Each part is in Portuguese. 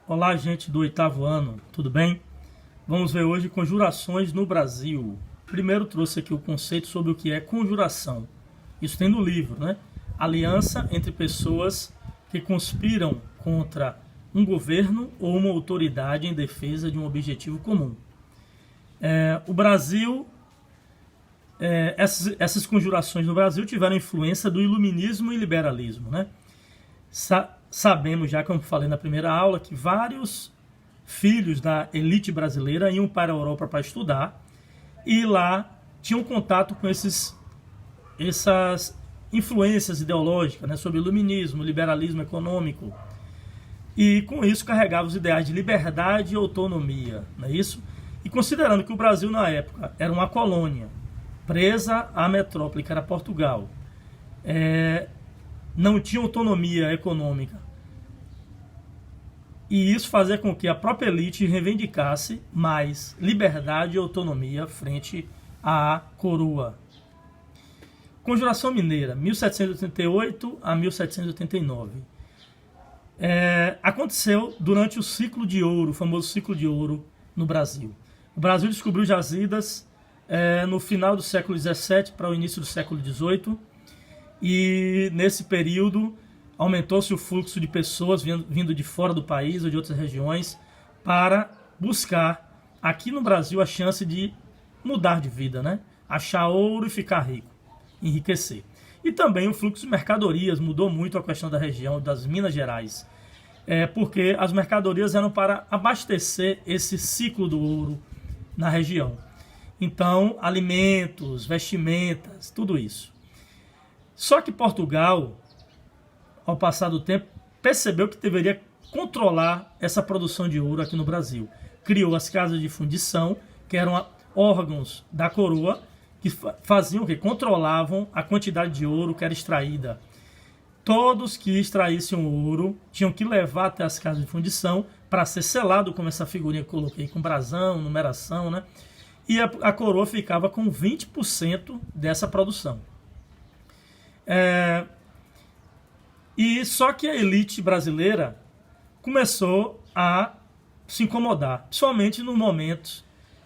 Olá, gente do oitavo ano, tudo bem? Vamos ver hoje conjurações no Brasil. Primeiro trouxe aqui o conceito sobre o que é conjuração. Isso tem no livro, né? Aliança entre pessoas que conspiram contra um governo ou uma autoridade em defesa de um objetivo comum. O Brasil, essas conjurações no Brasil tiveram influência do iluminismo e liberalismo, né? Sabemos já, como falei na primeira aula, que vários filhos da elite brasileira iam para a Europa para estudar e lá tinham contato com essas influências ideológicas, né, sobre iluminismo, liberalismo econômico, e com isso carregavam os ideais de liberdade e autonomia, não é isso? E considerando que o Brasil na época era uma colônia presa à metrópole, que era Portugal, não tinha autonomia econômica, e isso fazia com que a própria elite reivindicasse mais liberdade e autonomia frente à coroa. Conjuração Mineira, 1788 a 1789. Aconteceu durante o ciclo de ouro, o famoso ciclo de ouro no Brasil. O Brasil descobriu jazidas no final do século XVII para o início do século XVIII, e nesse período aumentou-se o fluxo de pessoas vindo de fora do país ou de outras regiões para buscar aqui no Brasil a chance de mudar de vida, né? Achar ouro e ficar rico, enriquecer. E também o fluxo de mercadorias mudou muito a questão da região das Minas Gerais, porque as mercadorias eram para abastecer esse ciclo do ouro na região. Então, alimentos, vestimentas, tudo isso. Só que Portugal, ao passar do tempo, percebeu que deveria controlar essa produção de ouro aqui no Brasil. Criou as casas de fundição, que eram órgãos da coroa, que faziam o quê? Controlavam a quantidade de ouro que era extraída. Todos que extraíssem o ouro tinham que levar até as casas de fundição para ser selado, como essa figurinha que eu coloquei, com brasão, numeração, né? E a coroa ficava com 20% dessa produção. E só que a elite brasileira começou a se incomodar, principalmente no momento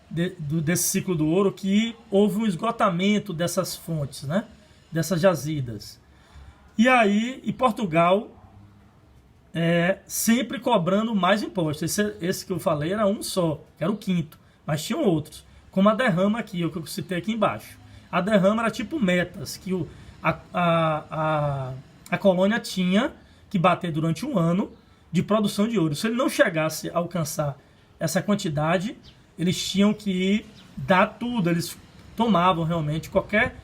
desse ciclo do ouro, que houve um esgotamento dessas fontes, né? Dessas jazidas. E aí, Portugal sempre cobrando mais impostos. Esse que eu falei era um só, que era o quinto, mas tinham outros, como a derrama aqui, o que eu citei aqui embaixo. A derrama era tipo metas, que a colônia tinha que bater durante um ano de produção de ouro. Se ele não chegasse a alcançar essa quantidade, eles tinham que dar tudo. Eles tomavam realmente qualquer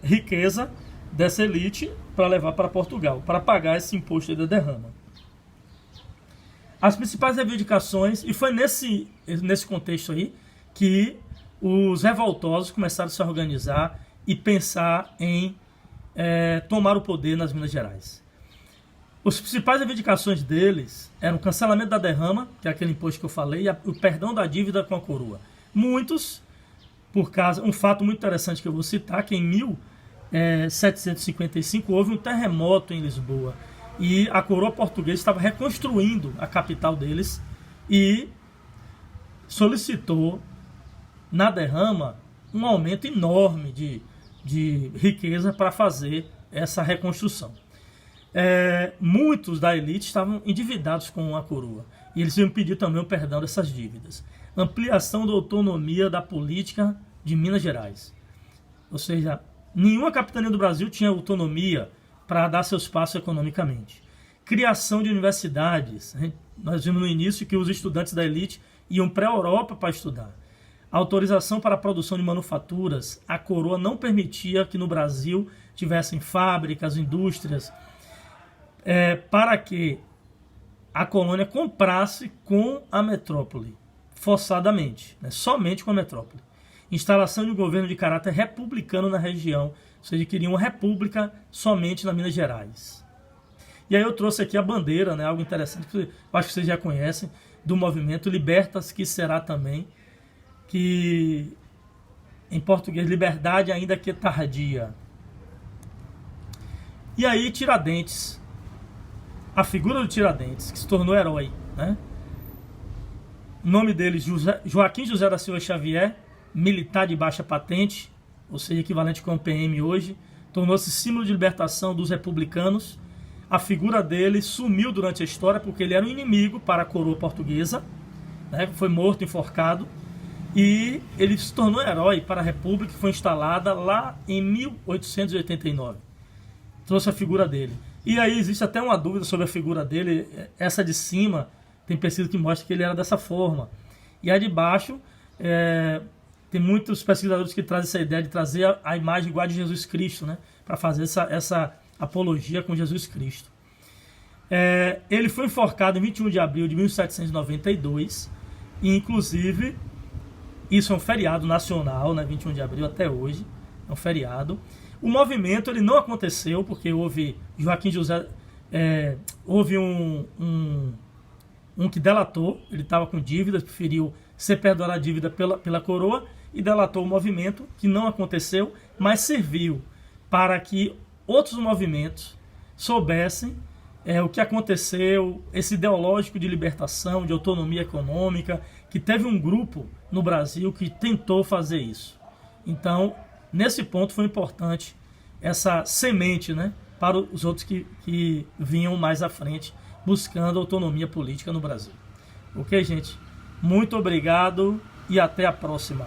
riqueza dessa elite para levar para Portugal, para pagar esse imposto da derrama. As principais reivindicações, e foi nesse contexto aí que os revoltosos começaram a se organizar e pensar em tomar o poder nas Minas Gerais. As principais reivindicações deles eram o cancelamento da derrama, que é aquele imposto que eu falei, e o perdão da dívida com a coroa. Muitos, um fato muito interessante que eu vou citar, que em 1755 houve um terremoto em Lisboa, e a coroa portuguesa estava reconstruindo a capital deles e solicitou na derrama um aumento enorme de riqueza para fazer essa reconstrução. Muitos da elite estavam endividados com a coroa e eles iam pedir também o perdão dessas dívidas. Ampliação da autonomia da política de Minas Gerais. Ou seja, nenhuma capitania do Brasil tinha autonomia para dar seus passos economicamente. Criação de universidades. Nós vimos no início que os estudantes da elite iam para a Europa para estudar. Autorização para a produção de manufaturas. A coroa não permitia que no Brasil tivessem fábricas, indústrias, para que a colônia comprasse com a metrópole, forçadamente, né? Somente com a metrópole. Instalação de um governo de caráter republicano na região, ou seja, queriam uma república somente nas Minas Gerais. E aí eu trouxe aqui a bandeira, né? Algo interessante que eu acho que vocês já conhecem, do movimento Libertas, que será também, que em português, liberdade ainda que tardia. E aí Tiradentes a figura do Tiradentes, que se tornou herói, né? O nome dele, Joaquim José da Silva Xavier, militar de baixa patente, ou seja, equivalente com o PM hoje, tornou-se símbolo de libertação dos republicanos. A figura dele sumiu durante a história porque ele era um inimigo para a coroa portuguesa, né? Foi morto, enforcado, e ele se tornou herói para a República, que foi instalada lá em 1889. Trouxe a figura dele. E aí existe até uma dúvida sobre a figura dele. Essa de cima tem pesquisa que mostra que ele era dessa forma. E a de baixo, tem muitos pesquisadores que trazem essa ideia de trazer a imagem igual a de Jesus Cristo, né? Para fazer essa apologia com Jesus Cristo. Ele foi enforcado em 21 de abril de 1792, e inclusive isso é um feriado nacional, né? 21 de abril até hoje, é um feriado. O movimento ele não aconteceu porque houve Joaquim José, houve um que delatou, ele estava com dívidas, preferiu ser perdoar a dívida pela coroa e delatou o movimento, que não aconteceu, mas serviu para que outros movimentos soubessem o que aconteceu, esse ideológico de libertação, de autonomia econômica, que teve um grupo no Brasil que tentou fazer isso. Então, nesse ponto foi importante essa semente, né, para os outros que vinham mais à frente, buscando autonomia política no Brasil. Ok, gente? Muito obrigado e até a próxima.